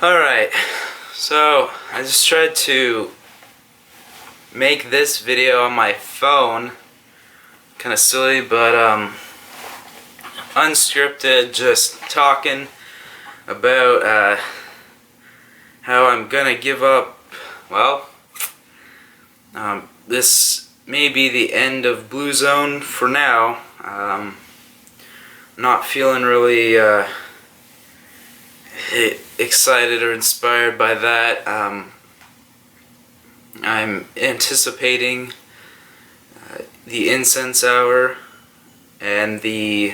Alright, so I just tried to make this video on my phone. Kinda silly, but unscripted, just talking about how I'm gonna give up. Well, this may be the end of Blue Zone for now. Not feeling really excited or inspired by that. I'm anticipating the Incense Hour and the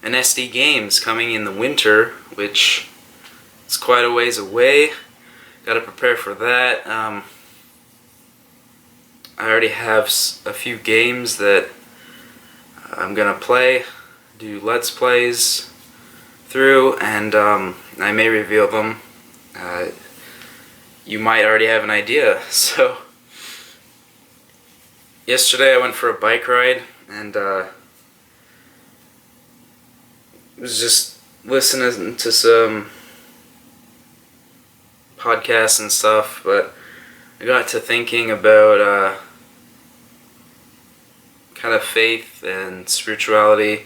AnestiTV games coming in the winter, which is quite a ways away. Gotta prepare for that. I already have a few games that I'm gonna play, do Let's Plays through, and I may reveal them. You might already have an idea. So yesterday I went for a bike ride and was just listening to some podcasts and stuff, but I got to thinking about kind of faith and spirituality,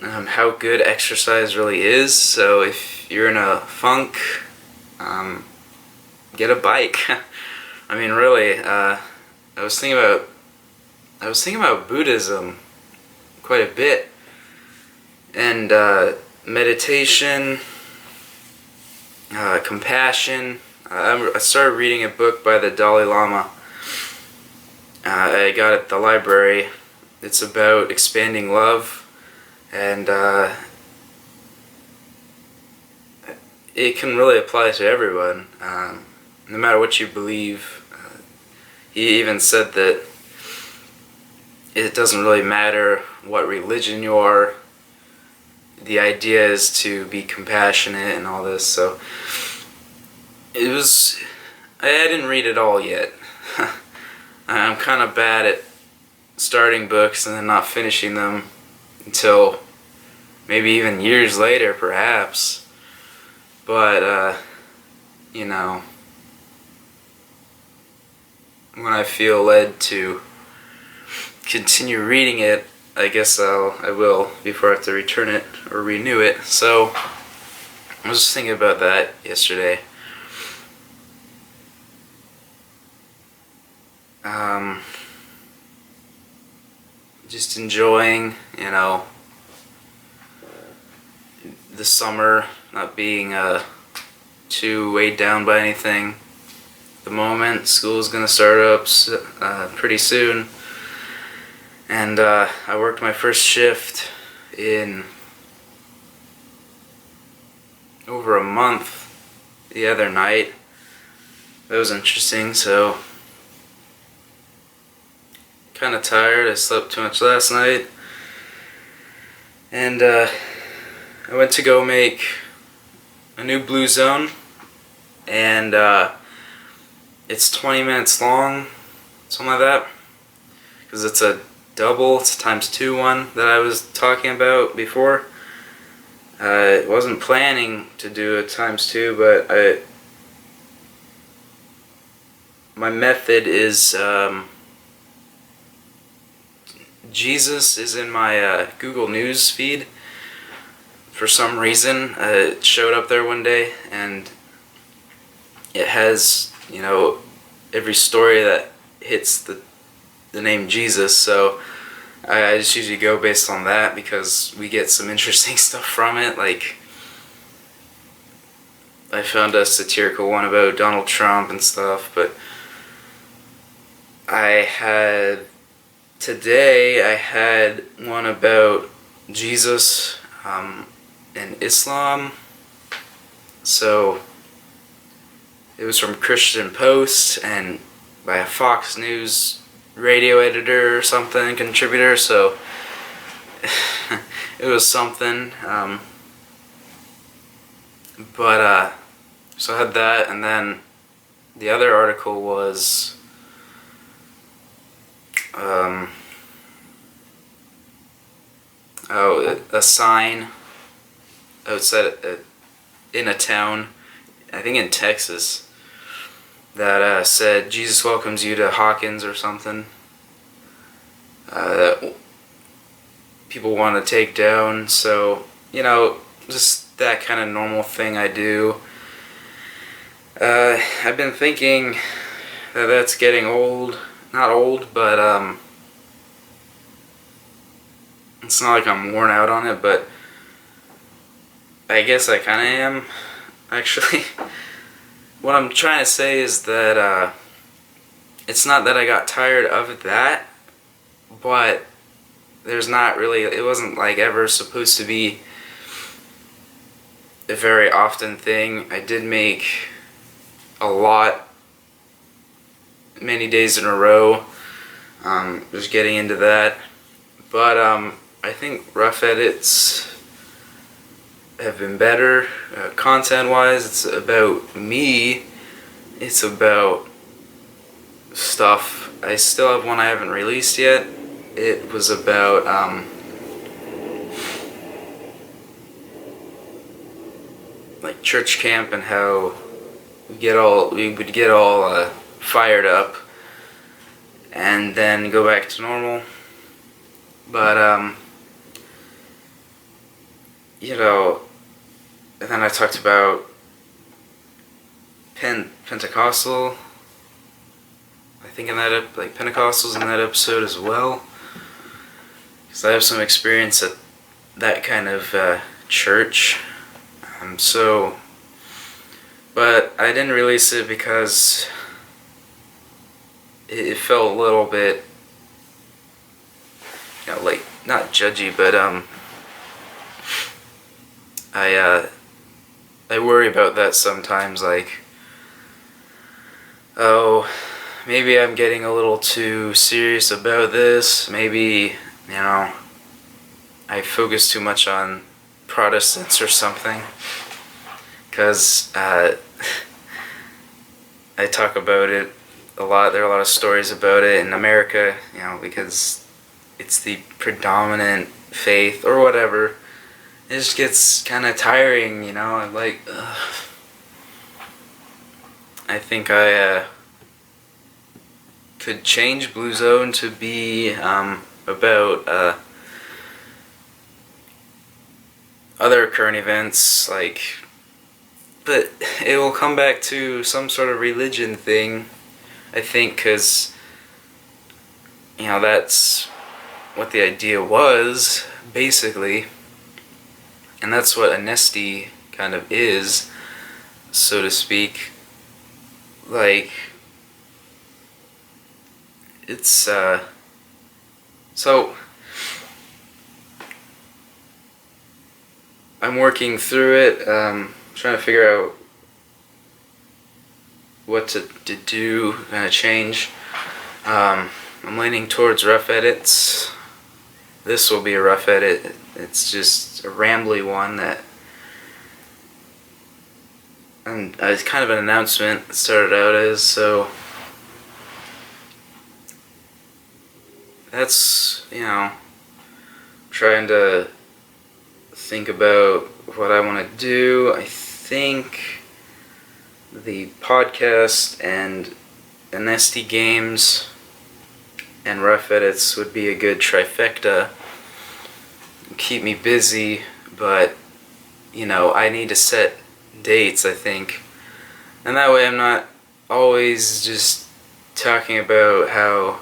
how good exercise really is. So if you're in a funk, get a bike. I mean, really, I was thinking about Buddhism quite a bit, and meditation, compassion. I started reading a book by the Dalai Lama. I got it at the library. It's about expanding love, and it can really apply to everyone, no matter what you believe. He even said that it doesn't really matter what religion you are. The idea is to be compassionate and all this. So I didn't read it all yet. I'm kind of bad at starting books and then not finishing them until maybe even years later, perhaps. But you know, when I feel led to continue reading it, I guess I will before I have to return it or renew it. So I was just thinking about that yesterday. Just enjoying, the summer, not being too weighed down by anything. At the moment, school's gonna start up pretty soon, and I worked my first shift in over a month the other night. That was interesting. So kind of tired. I slept too much last night, and I went to go make a new Blue Zone, and it's 20 minutes long, something like that, because it's a double, it's a ×2 one that I was talking about before. I wasn't planning to do a ×2, but my method is Jesus is in my Google News feed. For some reason, it showed up there one day, and it has, every story that hits the name Jesus. So I just usually go based on that, because we get some interesting stuff from it. Like, I found a satirical one about Donald Trump and stuff, but today I had one about Jesus and Islam. So it was from Christian Post and by a Fox News radio editor or something, contributor. So it was something. So I had that, and then the other article was a sign outside in a town, I think in Texas, that said Jesus welcomes you to Hawkins or something. That people want to take down. So, just that kind of normal thing I do. I've been thinking that that's getting old. Not old, but it's not like I'm worn out on it, but I guess I kind of am, actually. What I'm trying to say is that it's not that I got tired of that, but there's not really, it wasn't like ever supposed to be a very often thing. I did make a lot, many days in a row, just getting into that, but I think rough edits have been better, content wise. It's about me, it's about stuff. I still have one I haven't released yet. It was about like church camp and how we would get all fired up and then go back to normal. But and then I talked about Pentecostal. I think in that Pentecostals in that episode as well, because I have some experience at that kind of church. But I didn't release it because it felt a little bit, like not judgy, but I worry about that sometimes, like, oh, maybe I'm getting a little too serious about this, maybe, I focus too much on Protestants or something, because I talk about it a lot. There are a lot of stories about it in America, because it's the predominant faith or whatever. It just gets kind of tiring, I'm like, ugh. I think I could change Blue Zone to be about other current events, but it will come back to some sort of religion thing, I think, because that's what the idea was, basically. And that's what Anesti kind of is, so to speak. Like, it's, so, I'm working through it, trying to figure out what to do, kind of change. I'm leaning towards rough edits. This will be a rough edit. It's just a rambly one that, and it's kind of an announcement. It started out as, so that's, trying to think about what I want to do. I think the podcast and Anesti games and rough edits would be a good trifecta. Keep me busy, but I need to set dates, I think, and that way I'm not always just talking about how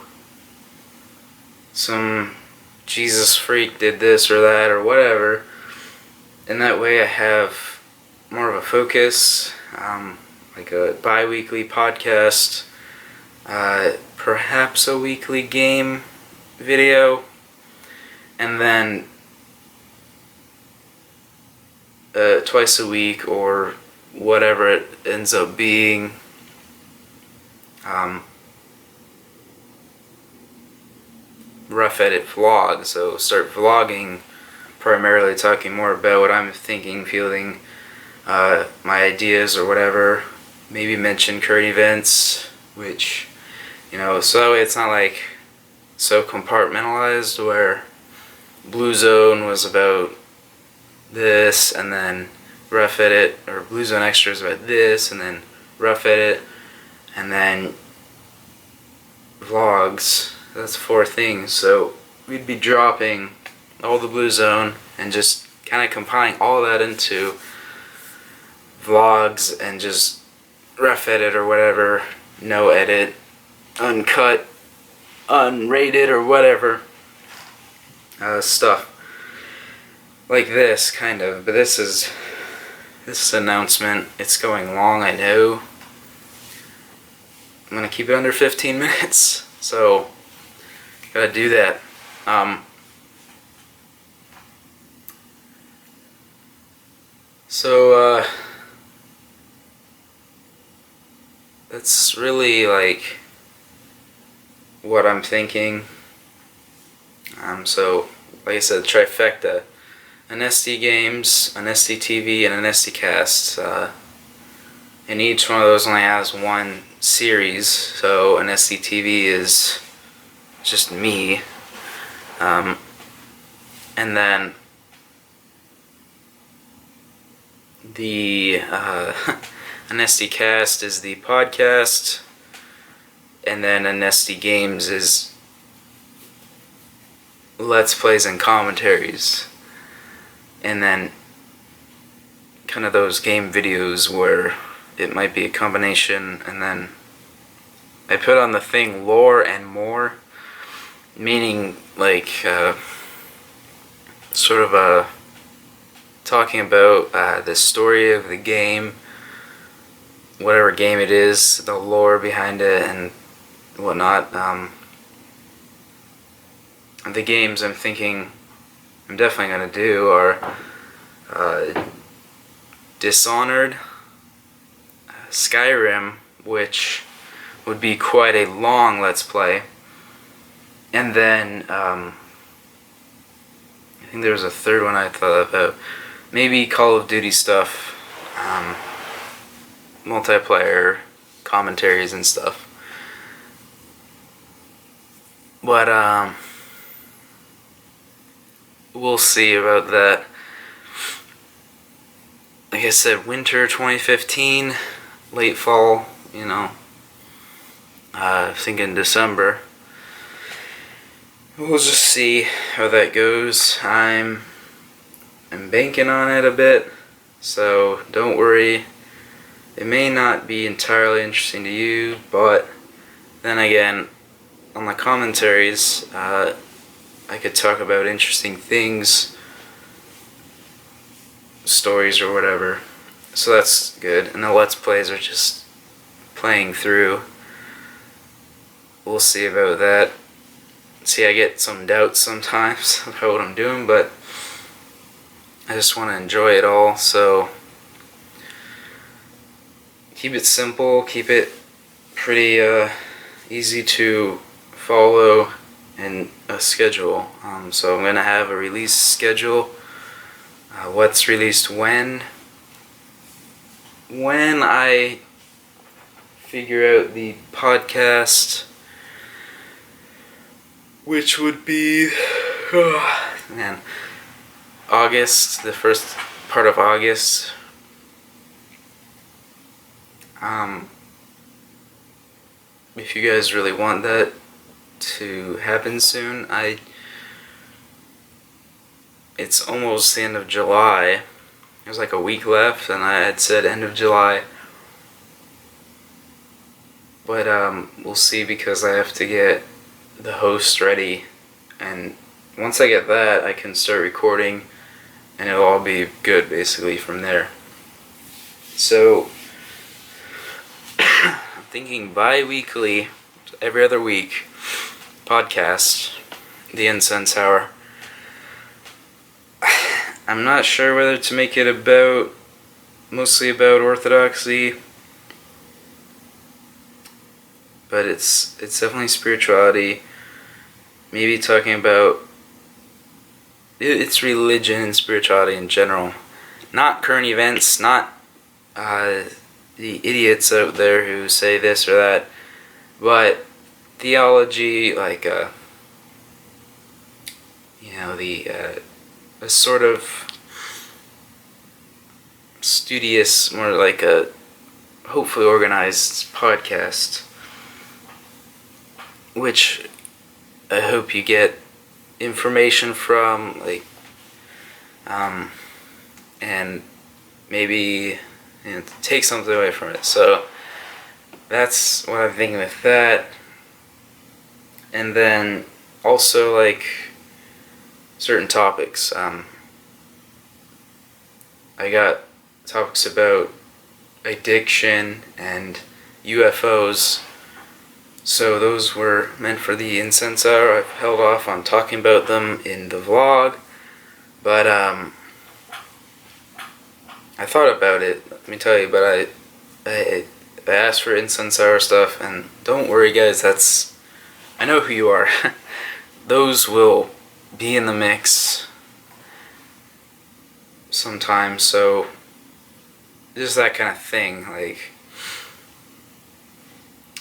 some Jesus freak did this or that or whatever, and that way I have more of a focus, like a bi-weekly podcast, perhaps a weekly game video, and then twice a week or whatever it ends up being, rough edit vlog. So start vlogging, primarily talking more about what I'm thinking, feeling, my ideas or whatever. Maybe mention current events, which, so that way it's not like so compartmentalized where Blue Zone was about this and then rough edit, or Blue Zone Extras about this, and then rough edit, and then vlogs. That's 4 things. So we'd be dropping all the Blue Zone and just kind of compiling all that into vlogs and just rough edit or whatever, no edit, uncut, unrated or whatever stuff like this, kind of. But this announcement, it's going long, I know. I'm gonna keep it under 15 minutes, so gotta do that. That's really like what I'm thinking. So like I said, trifecta: Anesti Games, AnestiTV, and AnestiCast. And each one of those only has one series, so AnestiTV is just me. And then the AnestiCast is the podcast, and then Anesti Games is Let's Plays and commentaries, and then kind of those game videos where it might be a combination, and then I put on the thing lore and more, meaning like sort of talking about the story of the game, whatever game it is, the lore behind it and whatnot. The games I'm thinking I'm definitely going to do are Dishonored, Skyrim, which would be quite a long Let's Play, and then I think there was a third one I thought about, maybe Call of Duty stuff, multiplayer commentaries and stuff. But we'll see about that. Like I said, winter 2015, late fall, you know, thinking December. We'll just see how that goes. I'm banking on it a bit, so don't worry. It may not be entirely interesting to you, but then again, on the commentaries, I could talk about interesting things, stories or whatever, so that's good. And the Let's Plays are just playing through. We'll see about that. See, I get some doubts sometimes about what I'm doing, but I just want to enjoy it all, so keep it simple, keep it pretty easy to follow in a schedule. So I'm going to have a release schedule, what's released when I figure out the podcast, which would be August, the first part of August. If you guys really want that to happen soon, it's almost the end of July. There's like a week left, and I had said end of July. But we'll see, because I have to get the host ready, and once I get that, I can start recording, and it'll all be good basically from there. So I'm thinking bi-weekly, every other week, podcast, The Incense Hour. I'm not sure whether to make it mostly about orthodoxy, but it's definitely spirituality. Maybe talking about it's religion and spirituality in general, not current events, not the idiots out there who say this or that, but theology, like a sort of studious, more like a hopefully organized podcast, which I hope you get information from, like, and maybe, you know, take something away from it. So that's what I'm thinking with that. And then also, like, certain topics. I got topics about addiction and UFOs. So those were meant for the incense hour. I've held off on talking about them in the vlog, but I thought about it, let me tell you, but I asked for incense hour stuff, and don't worry guys, I know who you are. Those will be in the mix sometime, so just that kind of thing, like,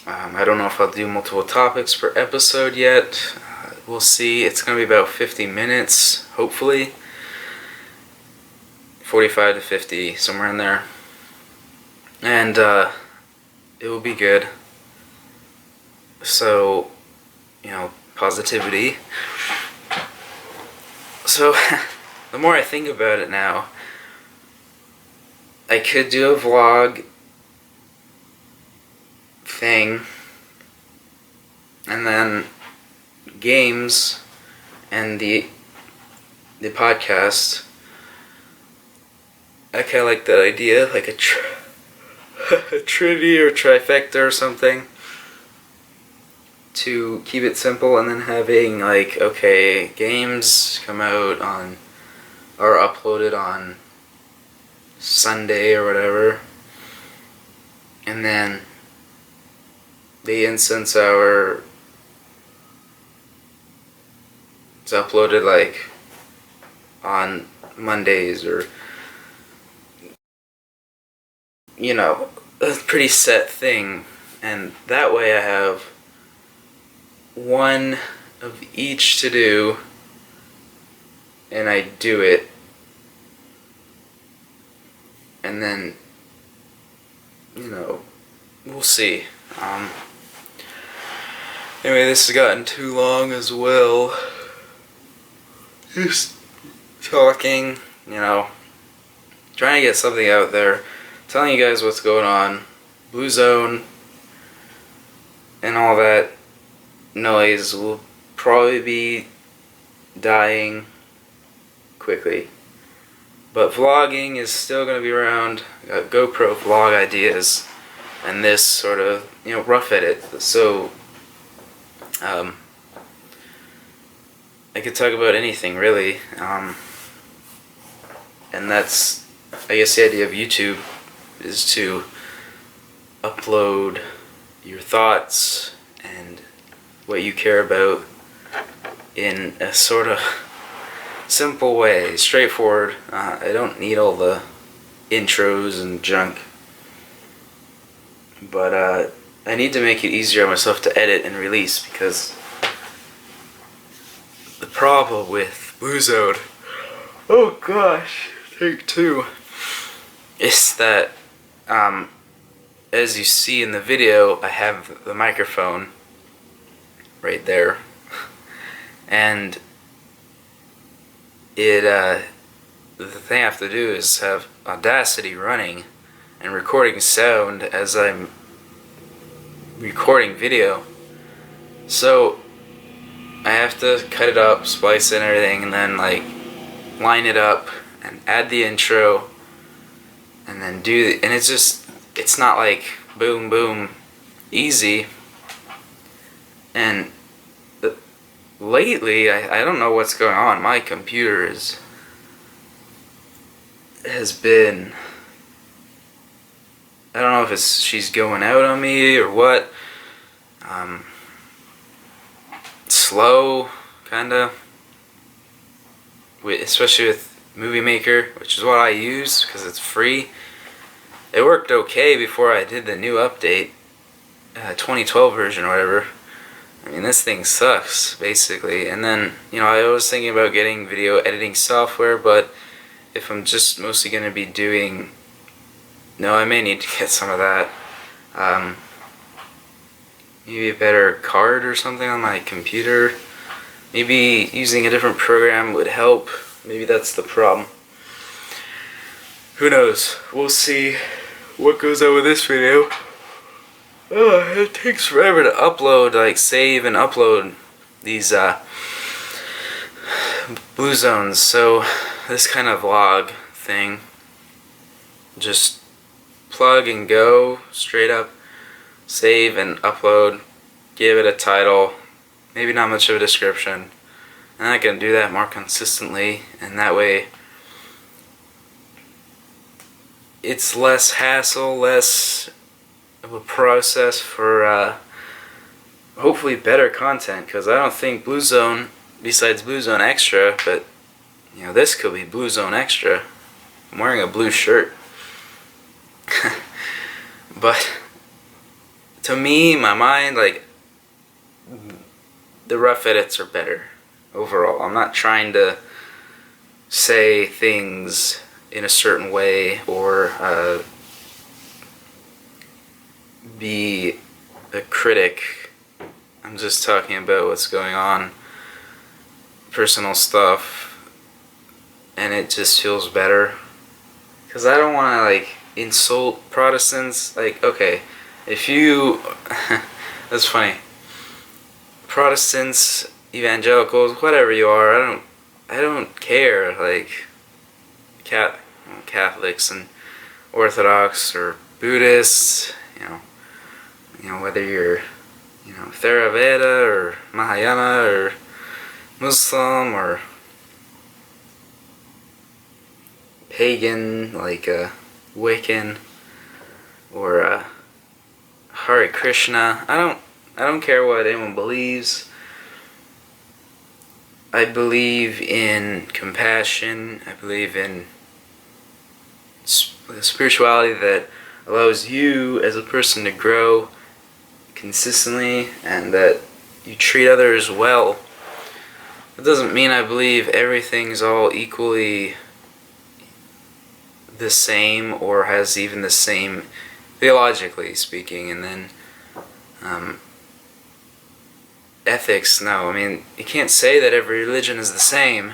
I don't know if I'll do multiple topics per episode yet. We'll see. It's going to be about 50 minutes, hopefully. 45 to 50, somewhere in there. And it will be good. So, you know, positivity. So, the more I think about it now, I could do a vlog thing, and then games and the podcast. I kind of like that idea, like a trinity or trifecta or something, to keep it simple, and then having, like, okay, games come out on, or uploaded on Sunday or whatever, and then the incense hour is uploaded, like, on Mondays, or, you know, a pretty set thing. And that way I have one of each to do, and I do it, and then, you know, we'll see. Anyway, this has gotten too long as well. Just talking, you know, trying to get something out there, telling you guys what's going on, Blue Zone, and all that noise will probably be dying quickly. But vlogging is still going to be around. I got GoPro vlog ideas, and this sort of, you know, rough edit. So, I could talk about anything, really. And that's, I guess, the idea of YouTube, is to upload your thoughts and what you care about in a sort of simple way, straightforward. I don't need all the intros and junk, but I need to make it easier on myself to edit and release, because the problem with Blue Zone, oh gosh, take two, is that as you see in the video, I have the microphone right there, and the thing I have to do is have Audacity running and recording sound as I'm recording video. So I have to cut it up, splice it and everything, and then, like, line it up and add the intro, and then and it's not like boom boom easy. And lately, I don't know what's going on. My computer has been, I don't know if she's going out on me or what. Slow, kinda. Especially with Movie Maker, which is what I use because it's free. It worked okay before I did the new update, 2012 version or whatever. I mean, this thing sucks, basically. And then, you know, I was thinking about getting video editing software, but if I'm just mostly going to be doing No, I may need to get some of that. Maybe a better card or something on my computer. Maybe using a different program would help. Maybe that's the problem. Who knows? We'll see what goes on with this video. Oh, it takes forever to upload, like save and upload these blue zones. So this kind of vlog thing, just plug and go, straight up, save and upload, give it a title, maybe not much of a description, and I can do that more consistently, and that way it's less hassle, less of a process for hopefully better content, because I don't think Blue Zone, besides Blue Zone Extra, but you know, this could be Blue Zone Extra. I'm wearing a blue shirt. But to me, my mind, like, the rough edits are better overall. I'm not trying to say things in a certain way or be a critic. I'm just talking about what's going on, personal stuff, and it just feels better. Because I don't want to, like, insult Protestants. Like, okay, if you that's funny, Protestants, evangelicals, whatever you are, I don't care. Like Catholics and Orthodox or Buddhists, you know whether you're Theravada or Mahayana or Muslim or pagan, like Wiccan or Hare Krishna. I don't care what anyone believes. I believe in compassion. I believe in spirituality that allows you as a person to grow consistently and that you treat others well. It doesn't mean I believe everything's all equally the same or has even the same, theologically speaking. And then ethics, no. I mean, you can't say that every religion is the same,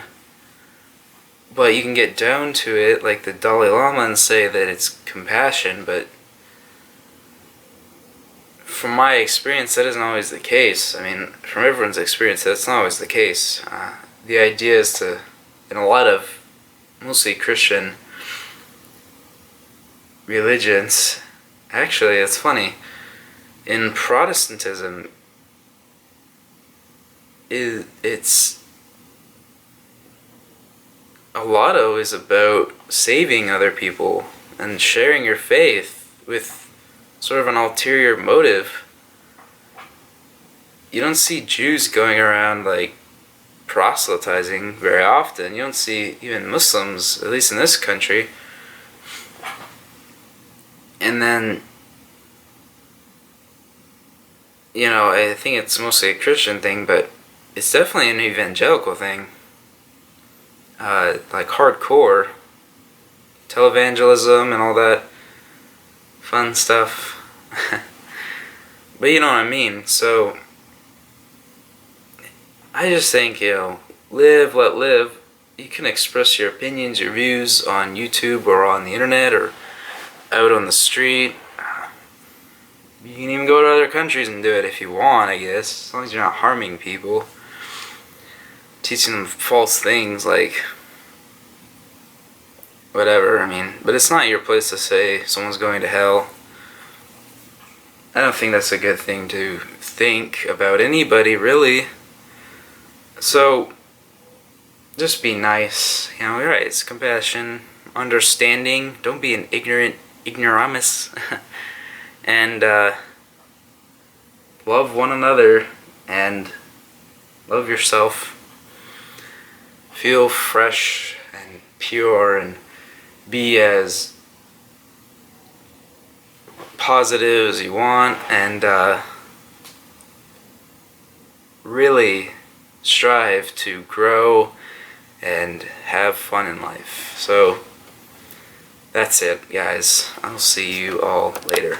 but you can get down to it, like the Dalai Lama, and say that it's compassion. But from my experience, that isn't always the case. I mean, from everyone's experience, that's not always the case. The idea is to, in a lot of mostly Christian religions, actually, it's funny, in Protestantism, it's a lot is about saving other people and sharing your faith with sort of an ulterior motive. You don't see Jews going around like proselytizing very often. You don't see even Muslims, at least in this country. And then, I think it's mostly a Christian thing, but it's definitely an evangelical thing. Like hardcore televangelism and all that fun stuff. But you know what I mean. So I just think, live, let live. You can express your opinions, your views on YouTube or on the internet or out on the street. You can even go to other countries and do it if you want, I guess, as long as you're not harming people, teaching them false things, like whatever. I mean, but it's not your place to say someone's going to hell. I don't think that's a good thing to think about anybody, really. So just be nice. Right, it's compassion, understanding. Don't be an ignoramus. And love one another and love yourself. Feel fresh and pure and be as positive as you want, and really strive to grow and have fun in life. So that's it, guys. I'll see you all later.